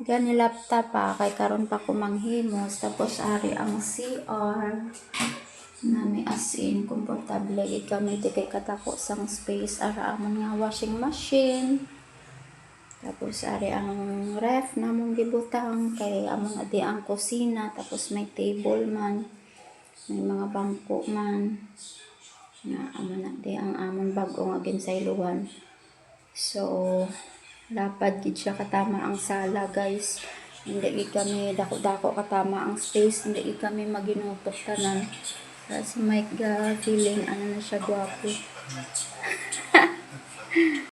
Gani laptop pa, kay karon pa ko manghimos, tapos ari ang CR, na may as in, komportable, kami di kay katako sang space, ara amon nga washing machine, tapos ari ang ref na mong gibutang, kay amon adi ang kusina, tapos may table man, may mga bangko man, nga amon adi ang amon bag-o nga ginsaylohan. So, lapad gid siya katama ang sala, guys. Hindi gid kami dako-dako katama ang space, hindi gid kami maginutok tanan. Si Mike ga feeling ano na siya gwapo.